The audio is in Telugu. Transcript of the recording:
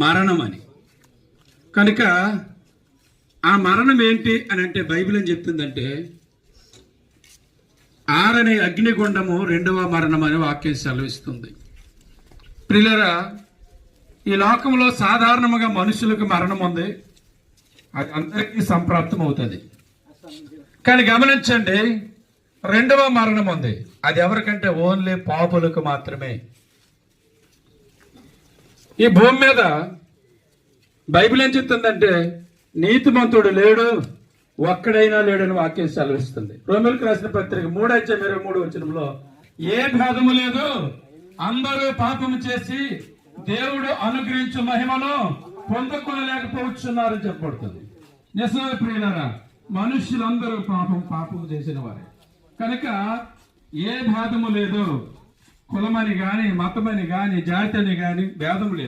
మరణం అని. కనుక ఆ మరణం ఏంటి అని అంటే బైబిల్ ఏం చెప్తుందంటే ఆరని అగ్నిగుండము రెండవ మరణం అని వాక్యం సెలవిస్తుంది. ప్రియులారా, ఈ లోకంలో సాధారణంగా మనుషులకు మరణం ఉంది, అది అందరికీ సంప్రాప్తం అవుతుంది. కానీ గమనించండి, రెండవ మరణం ఉంది, అది ఎవరికంటే ఓన్లీ పాపులకు మాత్రమే. ఈ భూమి మీద బైబిల్ ఏం చెప్తుందంటే నీతిమంతుడు లేడు, ఒక్కడైనా లేడని వాక్యం సెలవిస్తుంది. రోమిలకు రాసిన పత్రిక 3:23 ఏ భేదము లేదు, అందరూ పాపము చేసి దేవుడు అనుగ్రహించు మహిమను పొందుకోలేకపోతున్నారని చెప్పబడుతుంది. నిజమే ప్రియులారా, మనుషులందరూ పాపము చేసిన వారే. కనుక ఏ భేదము లేదు, కులమని గాని మతమని గాని జాతి అని గాని భేదము లేదు.